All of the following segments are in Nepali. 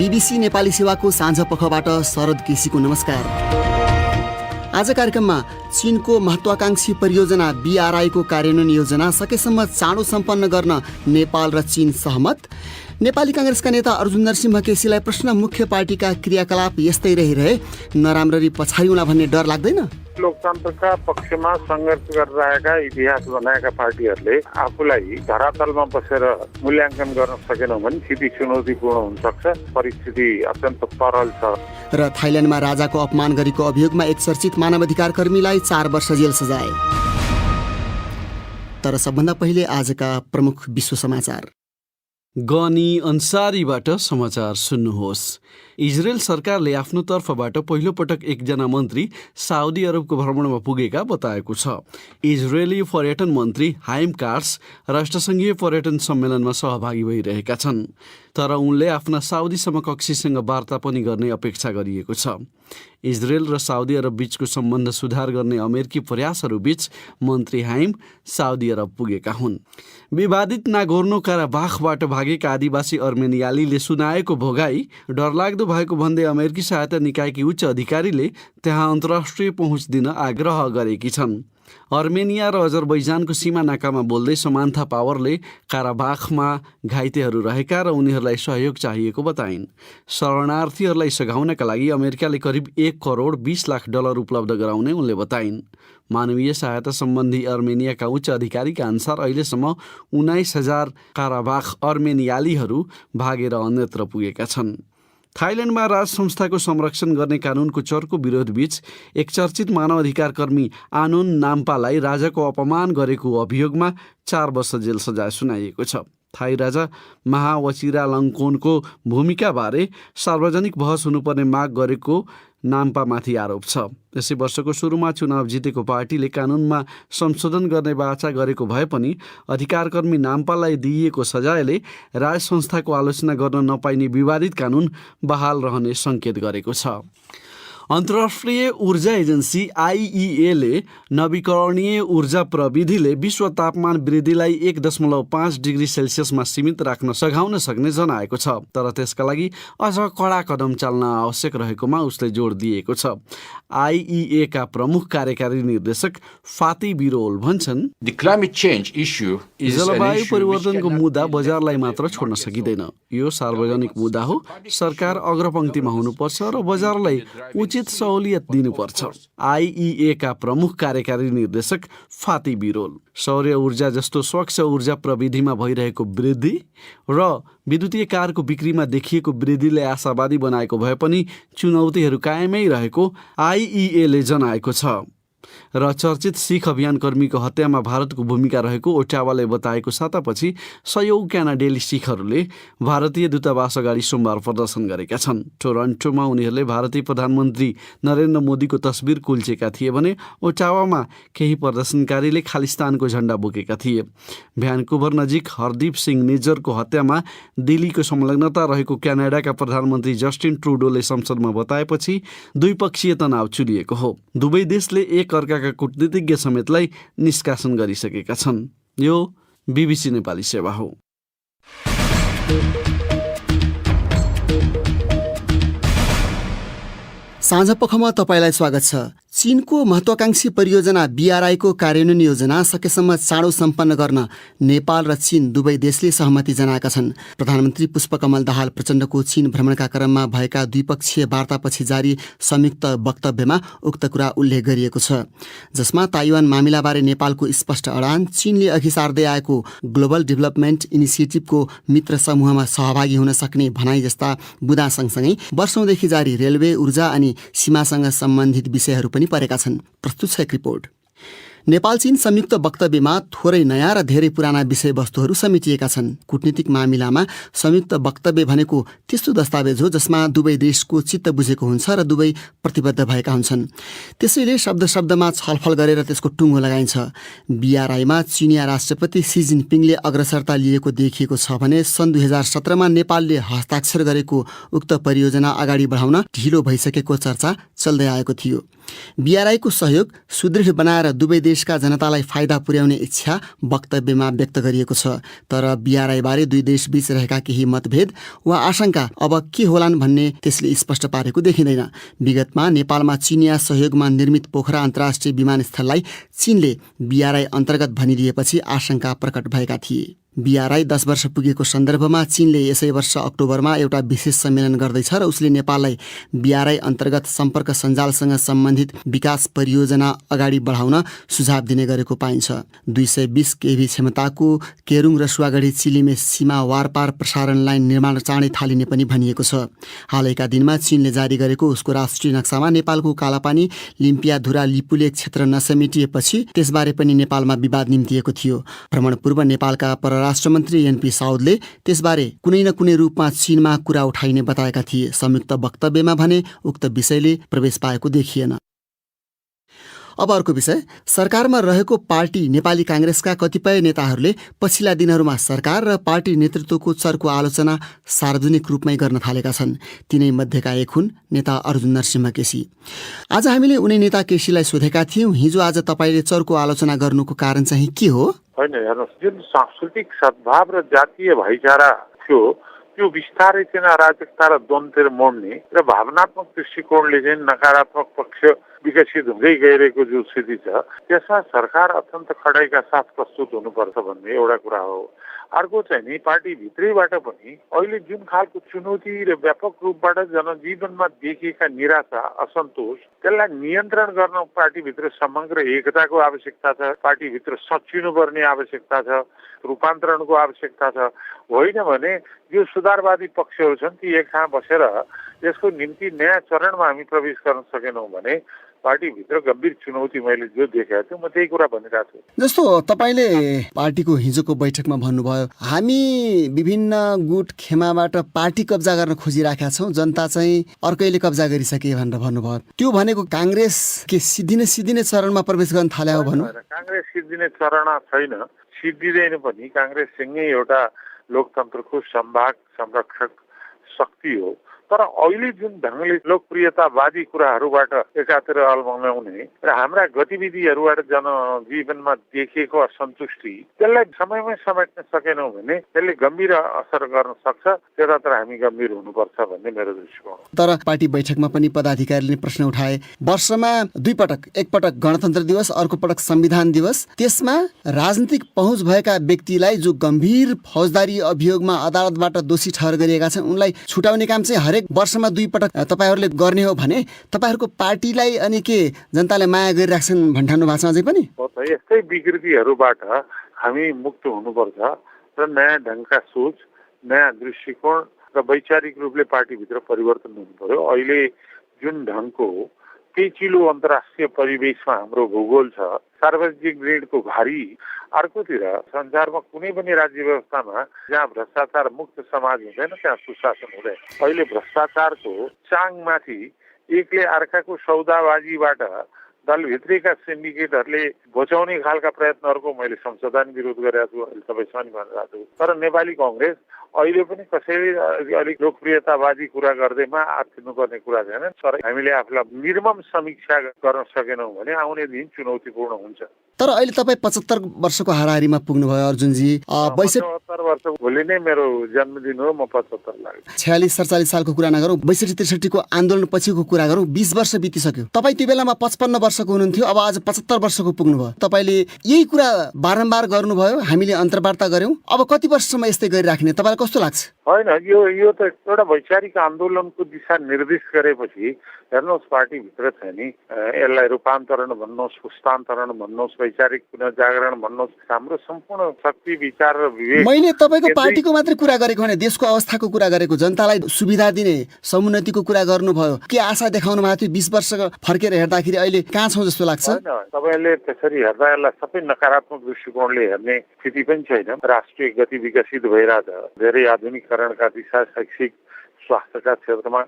बीबीसी नेपाली सेवाको साँझ पखबाट शरद केसीको नमस्कार। आज कार्यक्रममा चीनको महत्वाकांक्षी परियोजना BRI को कार्यान्वयन योजना सकेसम्म चाँडो सम्पन्न गर्न नेपाल र चीन सहमत। नेपाली कांग्रेसका नेता अर्जुन नरसिंह केसीलाई प्रश्न, मुख्य पार्टीका क्रियाकलाप यस्तै रहिरहे नराम्ररी पछाडिउला भन्ने डर लाग्दैन? लोकतन्त्रका पक्षमा सङ्घर्ष गरिरहेका इतिहास बनाएका पार्टीहरूले आफूलाई धरातलमा बसेर मूल्याङ्कन गर्न सकेनौँ भने स्थिति चुनौतीपूर्ण हुन सक्छ। परिस्थिति अत्यन्त तरल छ। र थाइल्यान्डमा राजाको अपमान गरेको अभियोगमा एक चर्चित मानवाधिकार कर्मीलाई 4 वर्ष जेल सजाय। तर सबभन्दा पहिले आजका प्रमुख विश्व समाचार। गनी अन्सारीबाट समाचार सुन्नुहोस्। इजरायल सरकारले आफ्नो तर्फबाट पहिलो पटक एकजना मन्त्री साउदी अरबको भ्रमणमा पुगेका बताएको छ। इजरायली पर्यटन मन्त्री हाइम कार्स राष्ट्रसङ्घीय पर्यटन सम्मेलनमा सहभागी भइरहेका छन्, तर उनले आफ्ना साउदी समकक्षीसँग वार्ता पनि गर्ने अपेक्षा गरिएको छ। इजरायल र साउदी अरब बीचको सम्बन्ध सुधार गर्ने अमेरिकी प्रयासहरूबीच मन्त्री हाइम साउदी अरब पुगेका हुन्। विवादित नागोर्नो काराबाखबाट भागेका आदिवासी अर्मेनियालीले सुनाएको भोगाई डरलाग्दो भएको भन्दै अमेरिकी सहायता निकायकी उच्च अधिकारीले त्यहाँ अन्तर्राष्ट्रिय पहुँच दिन आग्रह गरेकी छन्। अर्मेनिया र अजरबैजानको सीमा नाकामा बोल्दै समान्था पावरले काराबाखमा घाइतेहरू रहेका र उनीहरूलाई सहयोग चाहिएको बताइन्। शरणार्थीहरूलाई सघाउनका लागि अमेरिकाले करिब $1.20 करोड उपलब्ध गराउने उनले बताइन्। मानवीय सहायता सम्बन्धी अर्मेनियाका उच्च अधिकारीका अनुसार अहिलेसम्म 19,000 काराबाख अर्मेनियालीहरू भागेर अन्यत्र पुगेका छन्। थाइल्यान्डमा राज संस्थाको संरक्षण गर्ने कानुनको चर्को विरोधबीच एक चर्चित मानवाधिकार कर्मी आनोन नाम्पालाई राजाको अपमान गरेको अभियोगमा 4 वर्ष जेल सजाय सुनाइएको छ। थाई राजा महा वचिरालङ्कोनको भूमिकाबारे सार्वजनिक बहस हुनुपर्ने माग गरेको नाम्पामाथि आरोप छ। यसै वर्षको सुरुमा चुनाव जितेको पार्टीले कानुनमा संशोधन गर्ने बाचा गरेको भए पनि अधिकारकर्मी नाम्पालाई दिइएको सजायले राज संस्थाको आलोचना गर्न नपाइने विवादित कानुन बहाल रहने सङ्केत गरेको छ। अन्तर्राष्ट्रिय ऊर्जा एजेन्सी IEA ले नवीकरणीय ऊर्जा प्रविधिले विश्व तापमान वृद्धिलाई 1.5 डिग्री सेल्सियसमा सीमित राख्न सघाउन सक्ने जनाएको छ, तर त्यसका लागि अझ कडा कदम चाल्न आवश्यक रहेकोमा उसले जोड दिएको छ। IEA का प्रमुख कार्यकारी निर्देशक फाती बिरोल भन्छन्, जलवायु परिवर्तनको मुद्दा बजारलाई मात्र छोड्न सकिँदैन। यो सार्वजनिक मुद्दा हो। सरकार अग्रपङ्क्तिमा हुनुपर्छ र बजारलाई उचित सहुलियत दिनुपर्छ। IEA का प्रमुख कार्यकारी निर्देशक फाती बिरोल सौर्य ऊर्जा जस्तो स्वच्छ ऊर्जा प्रविधिमा भइरहेको वृद्धि र विद्युतीय कारको बिक्रीमा देखिएको वृद्धिले आशावादी बनाएको भए पनि चुनौतीहरू कायमै रहेको IEA ले जनाएको छ। र चर्चित सिख अभियान कर्मीको हत्यामा भारतको भूमिका रहेको ओटावाले बताएको सातापछि सयौं क्यानाडेली सिखहरूले भारतीय दूतावास अगाडि सोमबार प्रदर्शन गरेका छन्। टोरन्टोमा उनीहरूले भारतीय प्रधानमन्त्री नरेन्द्र मोदीको तस्बिर कुल्चेका थिए भने ओटावामा केही प्रदर्शनकारीले खालिस्तानको झण्डा बोकेका थिए। भ्यानकुभर नजिक हरदीप सिंह निज्जरको हत्यामा दिल्लीको संलग्नता रहेको क्यानाडाका प्रधानमन्त्री जस्टिन ट्रुडोले संसदमा बताएपछि द्विपक्षीय तनाव चुलिएको हो। दुवै देशले एक अर्काका कूटनीतिज्ञ समेतलाई निष्कासन गरिसकेका छन्। यो बीबीसी नेपाली सेवा हो। साँझ पखमा तपाईलाई स्वागत छ। चीनको महत्वाकांक्षी परियोजना BRI को कार्यान्वयन योजना सकेसम्म चाँडो सम्पन्न गर्न नेपाल र चीन दुवै देशले सहमति जनाएका छन्। प्रधानमन्त्री पुष्पकमल दाहाल प्रचण्डको चीन भ्रमणका क्रममा भएका द्विपक्षीय वार्तापछि जारी संयुक्त वक्तव्यमा उक्त कुरा उल्लेख गरिएको छ, जसमा ताइवान मामिलाबारे नेपालको स्पष्ट अडान, चीनले अघि सार्दै आएको ग्लोबल डेभलपमेन्ट इनिसिएटिभको मित्र समूहमा सहभागी हुन सक्ने भनाइ जस्ता बुँदा सँगसँगै वर्षौंदेखि जारी रेलवे, ऊर्जा अनि सीमासँग सम्बन्धित विषयहरू पनि परेका छन्। प्रस्तुत छ एक रिपोर्ट। नेपाल चीन संयुक्त वक्तव्यमा थोरै नयाँ र धेरै पुराना विषयवस्तुहरू समेटिएका छन्। कूटनीतिक मामिलामा संयुक्त वक्तव्य भनेको त्यस्तो दस्तावेज हो जसमा दुवै देशको चित्त बुझेको हुन्छ र दुवै प्रतिबद्ध भएका हुन्छन्। त्यसैले शब्द शब्दमा छलफल गरेर त्यसको टुङ्गो लगाइन्छ। BRI-मा चिनिया राष्ट्रपति सी जिनपिङले अग्रसरता लिएको देखिएको छ भने सन् 2017मा नेपालले हस्ताक्षर गरेको उक्त परियोजना अगाडि बढाउन ढिलो भइसकेको चर्चा चल्दै आएको थियो। BRI को सहयोग सुदृढ बनाएर दुवै देशका जनतालाई फाइदा पुर्याउने इच्छा वक्तव्यमा व्यक्त गरिएको छ। तर BRI बारे दुई देशबीच रहेका केही मतभेद वा आशंका अब के होलान् भन्ने त्यसले स्पष्ट पारेको देखिँदैन। विगतमा नेपालमा चिनिया सहयोगमा निर्मित पोखरा अन्तर्राष्ट्रिय विमानस्थललाई चीनले BRI अन्तर्गत भनिदिएपछि आशंका प्रकट भएका थिए। BRI 10 वर्ष पुगेको सन्दर्भमा चीनले यसै वर्ष अक्टोबरमा एउटा विशेष सम्मेलन गर्दैछ र उसले नेपाललाई BRI अन्तर्गत सम्पर्क सञ्जालसँग सम्बन्धित विकास परियोजना अगाडि बढाउन सुझाव दिने गरेको पाइन्छ। 220 kV क्षमताको केरुङ रसुवागढी चिलिमे सीमा वारपार प्रसारण लाइन निर्माण चाँडै थालिने पनि भनिएको छ। हालैका दिनमा चीनले जारी गरेको उसको राष्ट्रिय नक्सामा नेपालको कालापानी लिम्पियाधुरा लिपुलेक क्षेत्र नसमेटिएपछि त्यसबारे पनि नेपालमा विवाद निम्तिएको थियो। भ्रमण पूर्व नेपालका राष्ट्रमन्त्री NP साउदले त्यसबारे कुनै न कुनै रूपमा चीनमा कुरा उठाइने बताएका थिए। संयुक्त वक्तव्यमा भने उक्त विषयले प्रवेश पाएको देखिएन। अब अर्को विषय, सरकारमा रहेको पार्टी नेपाली काङ्ग्रेसका कतिपय नेताहरूले पछिल्ला दिनहरूमा सरकार र पार्टी नेतृत्वको चर्को आलोचना सार्वजनिक रूपमै गर्न थालेका छन्। तिनै मध्येका एक हुन् नेता अर्जुन नरसिंह केसी। आज हामीले उनी नेता केसीलाई सोधेका थियौँ, हिजो आज तपाईँले चर्को आलोचना गर्नुको कारण चाहिँ के हो? होइन, हेर्नुहोस्, जुन सांस्कृतिक सद्भाव र जातीय भाइचारा थियो त्यो बिस्तारै चाहिँ अराजकता र द्वन्द्वतिर मोड्ने र भावनात्मक दृष्टिकोणले चाहिँ नकारात्मक पक्ष विकसित हुँदै गइरहेको जो स्थिति छ त्यसमा सरकार अत्यन्त कडाइका साथ प्रस्तुत हुनुपर्छ भन्ने एउटा कुरा हो। अर्को चाहिँ नि पार्टी भित्रैबाट पनि अहिले जुन खालको चुनौती र व्यापक रूपबाट जनजीवनमा देखिएका निराशा असन्तोष त्यसलाई नियन्त्रण गर्न पार्टीभित्र समग्र एकताको आवश्यकता छ। पार्टीभित्र सच्चिनुपर्ने आवश्यकता छ, रूपान्तरणको आवश्यकता छ। होइन भने यो सुधारवादी पक्षहरू छन् ती एक ठाउँ बसेर यसको निम्ति नयाँ चरणमा हामी प्रवेश गर्न सकेनौँ भने पार्टीभित्र गम्भीर चुनौती मैले जो देखेको छु म त्यही कुरा भनिरहेको छु। जस्तो तपाईँले पार्टीको हिजोको बैठकमा भन्नुभयो, हामी विभिन्न गुट खेमाबाट पार्टी कब्जा गर्न खोजिराखेका छौँ, जनता चाहिँ अर्कैले कब्जा गरिसके भनेर भन्नुभयो। त्यो भनेको काङ्ग्रेस के सिद्धिने चरणमा प्रवेश गर्न थाले हो भन्नु? काङ्ग्रेस सिद्धिने चरण छैन, सिद्धिँदैन पनि। काङ्ग्रेससँगै एउटा लोकतन्त्रको सम्भाग संरक्षक शक्ति हो। तर अहिले जुन ढङ्गले लोकप्रियतावादी कुराहरूबाट एकातिर अल्मल्याउने र हाम्रा गतिविधिहरूबाट जनजीवनमा देखिएको असन्तुष्टि त्यसलाई समयमै समेट्न सकेनौँ भने त्यसले गम्भीर असर गर्न सक्छ। त्यतातिर हामी गम्भीर हुनुपर्छ भन्ने मेरो दृष्टिकोण। तर पार्टी बैठकमा पनि पदाधिकारीले प्रश्न उठाए, वर्षमा दुई पटक, एकपटक गणतन्त्र दिवस, अर्को पटक संविधान दिवस, त्यसमा राजनीतिक पहुँच भएका व्यक्तिलाई जो गम्भीर फौजदारी अभियोगमा अदालतबाट दोषी ठहर गरिएका छन् उनलाई छुटाउने काम चाहिँ हरेक वर्षमा दुई पटक तपाईँहरूले गर्ने हो भने तपाईँहरूको पार्टीलाई अनि के जनताले माया गरिराख्छन् भन्ठान्नु भएको छ अझै पनि? यस्तै विकृतिहरूबाट हामी मुक्त हुनुपर्छ र नयाँ ढङ्गका सोच, नयाँ दृष्टिकोण र वैचारिक रूपले पार्टीभित्र परिवर्तन हुनु पर्यो। अहिले जुन ढङ्गको पेचिलो अन्तर्राष्ट्रिय परिवेशमा हाम्रो भूगोल छ, सार्वजनिक ऋणको भारी, अर्कोतिर संसारमा कुनै पनि राज्य व्यवस्थामा जहाँ भ्रष्टाचार मुक्त समाज हुँदैन त्यहाँ सुशासन हुँदैन। अहिले भ्रष्टाचारको चाङमाथि एकले अर्काको सौदाबाजीबाट दलभित्रैका सिन्डिकेटहरूले बचाउने खालका प्रयत्नहरूको मैले संशोधन विरोध गरेको छु, अहिले तपाईँसँग पनि भनिरहेको छु। तर नेपाली काङ्ग्रेस अहिले पनि कसैले अलिक लोकप्रियतावादी कुरा गर्दैमा आत्तिनुपर्ने कुरा छैन। तर हामीले आफूलाई निर्मम समीक्षा गर्न सकेनौँ भने आउने दिन चुनौतीपूर्ण हुन्छ। तर अहिले तपाईँ 75 वर्षको हाराहारीमा पुग्नुभयो अर्जुनजी। 75 वर्ष भोलि नै मेरो जन्मदिन हो, म 75 लाग्यो। 46-47 सालको कुरा नगरौँ, 62-63 को आन्दोलन पछिको कुरा गरौँ। 20 वर्ष बितिसक्यो। तपाईँ त्यो बेलामा 55 वर्षको हुनुहुन्थ्यो, अब आज 75 वर्षको पुग्नुभयो। तपाईँले यही कुरा बारम्बार गर्नुभयो, हामीले अन्तर्वार्ता गर्यौँ। अब कति वर्षसम्म यस्तै गरिराख्ने तपाईँलाई कस्तो लाग्छ? होइन, यो त एउटा वैचारिक आन्दोलनको दिशा निर्देश गरेपछि हेर्नुहोस्, पार्टीभित्र छ नि यसलाई रूपान्तरण भन्नुहोस्, पुस्तान्तरण भन्नुहोस्, वैचारिक पुनर्जागरण भन्नुहोस्, हाम्रो सम्पूर्ण शक्ति विचार र विवेक। मैले तपाईँको पार्टीको मात्रै कुरा गरेको होइन, देशको अवस्थाको कुरा गरेको, जनतालाई सुविधा दिने समुन्नतिको कुरा गर्नुभयो। के आशा देखाउनु भएको थियो? 20 वर्ष फर्केर हेर्दाखेरि अहिले कहाँ छौँ जस्तो लाग्छ? तपाईँले त्यसरी हेर्दा यसलाई सबै नकारात्मक दृष्टिकोणले हेर्ने स्थिति पनि छैन। राष्ट्रिय गति विकसित भइरहेछ, धेरै आधुनिकरणका दिशा, शैक्षिक स्वास्थ्यका क्षेत्रमा,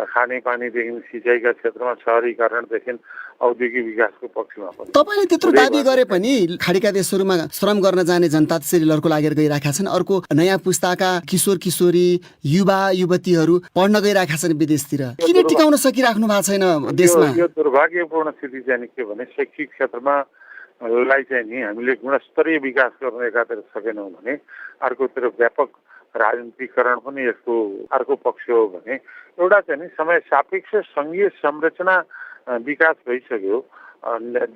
खानेपानीदेखि सिँचाइका क्षेत्रमा, शहरीकरणदेखि औद्योगिक विकासको पक्षमा पनि। तपाईँले त्यत्रो दाबी गरे पनि खाडीका देशहरूमा श्रम गर्न जाने जनता त्यसरी लड्को लागेर गइरहेका छन्। अर्को नयाँ पुस्ताका किशोर किशोरी युवा युवतीहरू पढ्न गइरहेका छन् विदेशतिर। किन टिकाउन सकिराख्नु भएको छैन देशमा? यो दुर्भाग्यपूर्ण स्थिति चाहिँ के भने शैक्षिक क्षेत्रमा लाई चाहिँ नि हामीले गुणस्तरीय विकास गर्न एकातिर सकेनौँ भने अर्कोतिर व्यापक राजनीतिकरण पनि यसको अर्को पक्ष हो भने एउटा चाहिँ नि समय सापेक्ष सङ्घीय संरचना विकास भइसक्यो,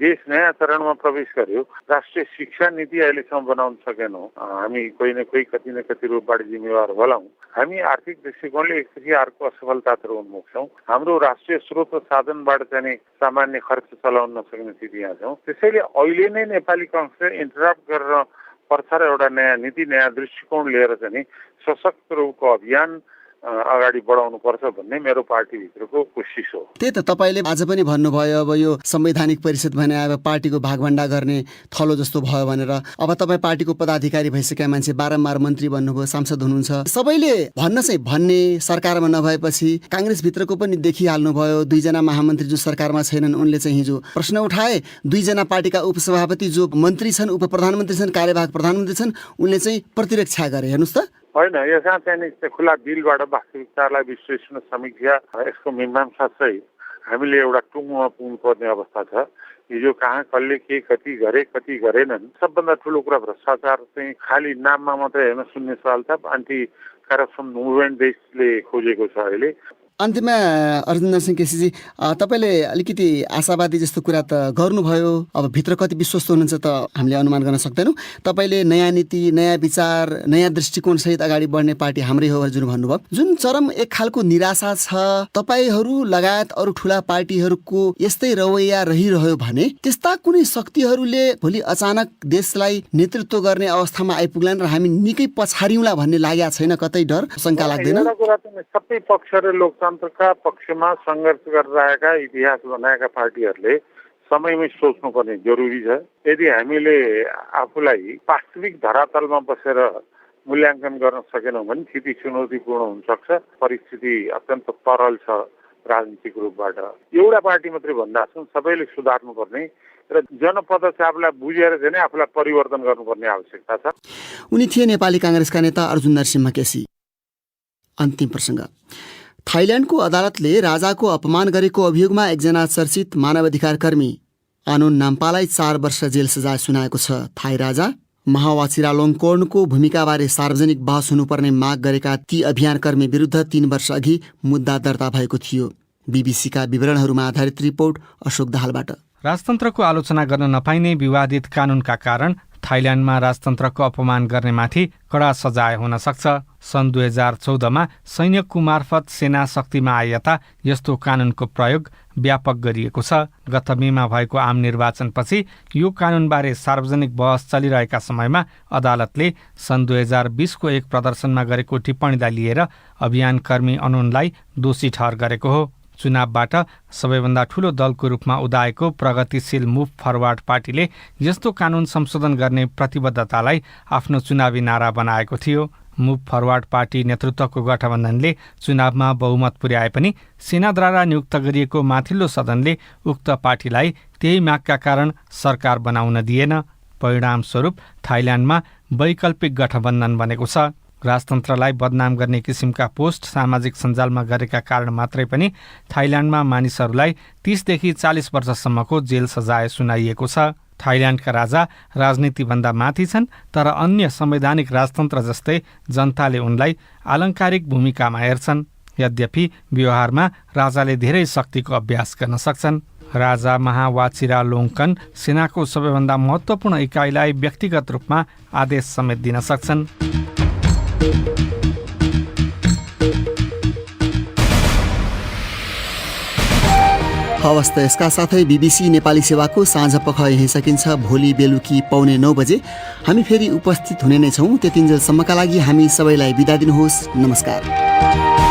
देश नयाँ चरणमा प्रवेश गर्यो, राष्ट्रिय शिक्षा नीति अहिलेसम्म बनाउन सकेनौँ। हामी कोही न कोही कति न कति रूपबाट जिम्मेवार होलाौँ। हामी आर्थिक दृष्टिकोणले एकपछि अर्को असफलतातिर उन्मुख छौँ। हाम्रो राष्ट्रिय स्रोत र साधनबाट चाहिँ सामान्य खर्च चलाउन नसक्ने स्थिति यहाँ छौँ। त्यसैले अहिले नै नेपाली काङ्ग्रेसले इन्टरप्ट गरेर पर्छ र एउटा नयाँ नीति, नयाँ दृष्टिकोण लिएर चाहिँ सशक्त रूपको अभियान अगाडि बढाउनु पर्छ भन्ने मेरो पार्टीभित्रको कोसिस हो। त्यही त तपाईँले आज पनि भन्नुभयो अब यो संवैधानिक परिषद भने अब पार्टीको भागभण्डा गर्ने थलो जस्तो भयो भनेर। अब तपाईँ पार्टीको पदाधिकारी भइसकेका मान्छे, बारम्बार मन्त्री बन्नुभयो, सांसद हुनुहुन्छ। सबैले भन्ने सरकारमा नभएपछि काङ्ग्रेसभित्रको पनि देखिहाल्नुभयो। 2 जना महामन्त्री जो सरकारमा छैनन् उनले चाहिँ हिजो प्रश्न उठाए। 2 जना पार्टीका उपसभापति जो मन्त्री छन्, उप प्रधानमन्त्री छन्, कार्यवाहक प्रधानमन्त्री छन्, उनले चाहिँ प्रतिरक्षा गरे। हेर्नुहोस् त, होइन, यसमा चाहिँ खुला दिलबाट वास्तविकतालाई विश्लेषण, समीक्षा, यसको मीमांसा चाहिँ हामीले एउटा टुङ्गोमा पुग्नुपर्ने अवस्था छ। हिजो कहाँ कसले के कति गरे कति गरेनन्। सबभन्दा ठुलो कुरा भ्रष्टाचार चाहिँ खालि नाममा मात्रै हेर्न सुन्ने सवाल छ। एन्टी करप्सन मुभमेन्ट देशले खोजेको छ अहिले। अन्त्यमा अर्जुन नरसिंह केसीजी, तपाईँले अलिकति आशावादी जस्तो कुरा त गर्नुभयो। अब भित्र कति विश्वस्त हुनुहुन्छ त हामीले अनुमान गर्न सक्दैनौँ। तपाईँले नयाँ नीति, नयाँ विचार, नयाँ दृष्टिकोण सहित अगाडि बढ्ने पार्टी हाम्रै हो जुन भन्नुभयो, जुन चरम एक खालको निराशा छ तपाईँहरू लगायत अरू ठुला पार्टीहरूको यस्तै रवैया रहिरह्यो भने त्यस्ता कुनै शक्तिहरूले भोलि अचानक देशलाई नेतृत्व गर्ने अवस्थामा आइपुग्लान् र हामी निकै पछाडिउँला भन्ने लागेको छैन? कतै डर शङ्का लाग्दैन? एउटा कुरा चाहिँ सबै पक्ष र लोकतन्त्रका पक्षमा सङ्घर्ष गरिरहेका इतिहास बनाएका पार्टीहरूले समयमै सोच्नुपर्ने जरुरी छ। यदि हामीले आफूलाई वास्तविक धरातलमा बसेर मूल्याङ्कन गर्न सकेनौँ भने स्थिति चुनौतीपूर्ण हुन सक्छ। परिस्थिति अत्यन्त तरल छ राजनीतिक रूपबाट। एउटा पार्टी मात्रै भन्दा छौँ, सबैले सुधार्नुपर्ने र जनपदचापलाई बुझेर चाहिँ आफूलाई परिवर्तन गर्नुपर्ने आवश्यकता छ। उनी थिए नेपाली काङ्ग्रेसका नेता अर्जुन नरसिंह केसी। अन्तिम प्रसङ्ग, थाइल्यान्डको अदालतले राजाको अपमान गरेको अभियोगमा एकजना चर्चित मानवाधिकार कर्मी आनोन नाम्पालाई 4 वर्ष जेल सजाय सुनाएको छ। थाई राजा महावाचिरालोङकोर्नको भूमिकाबारे सार्वजनिक बहस हुनुपर्ने माग गरेका ती अभियानकर्मी विरुद्ध 3 वर्ष अघि मुद्दा दर्ता भएको थियो। बीबीसीका विवरणहरूमा आधारित रिपोर्ट अशोक दाहालबाट। राजतन्त्रको आलोचना गर्न नपाइने विवादित कानुनका कारण थाइल्यान्डमा राजतन्त्रको अपमान गर्नेमाथि कडा सजाय हुन सक्छ। सन् 2014मा सैन्यको मार्फत सेना शक्तिमा आए यता यस्तो कानुनको प्रयोग व्यापक गरिएको छ। गत मेमा भएको आम निर्वाचनपछि यो कानुनबारे सार्वजनिक बहस चलिरहेका समयमा अदालतले सन् 2020को एक प्रदर्शनमा गरेको टिप्पणीलाई लिएर अभियानकर्मी अनुनलाई दोषी ठहर गरेको हो। चुनावबाट सबैभन्दा ठूलो दलको रूपमा उदाएको प्रगतिशील मुभ फरवार्ड पार्टीले यस्तो कानुन संशोधन गर्ने प्रतिबद्धतालाई आफ्नो चुनावी नारा बनाएको थियो। मुभ फरवार्ड पार्टी नेतृत्वको गठबन्धनले चुनावमा बहुमत पुर्याए पनि सेनाद्वारा नियुक्त गरिएको माथिल्लो सदनले उक्त पार्टीलाई त्यही मागका कारण सरकार बनाउन दिएन। परिणामस्वरूप थाइल्यान्डमा वैकल्पिक गठबन्धन बनेको छ। राजतन्त्रलाई बदनाम गर्ने किसिमका पोस्ट सामाजिक सञ्जालमा गरेका कारण मात्रै पनि थाइल्यान्डमा मानिसहरूलाई 30 देखि 40 वर्षसम्मको जेल सजाय सुनाइएको छ। थाइल्यान्डका राजा राजनीतिभन्दा माथि छन्, तर अन्य संवैधानिक राजतन्त्र जस्तै जनताले उनलाई आलङ्कारिक भूमिकामा हेर्छन्। यद्यपि व्यवहारमा राजाले धेरै शक्तिको अभ्यास गर्न सक्छन्। राजा महावाचिरालोङकन सेनाको सबैभन्दा महत्त्वपूर्ण इकाइलाई व्यक्तिगत रूपमा आदेश समेत दिन सक्छन्। हवस् त यसका साथै बीबीसी नेपाली सेवाको साँझ पख यहीँ सकिन्छ। भोलि बेलुकी 9:15 बजे हामी फेरि उपस्थित हुने नै छौँ। त्यतिन्जेलसम्मका लागि हामी सबैलाई बिदा दिनुहोस्। नमस्कार।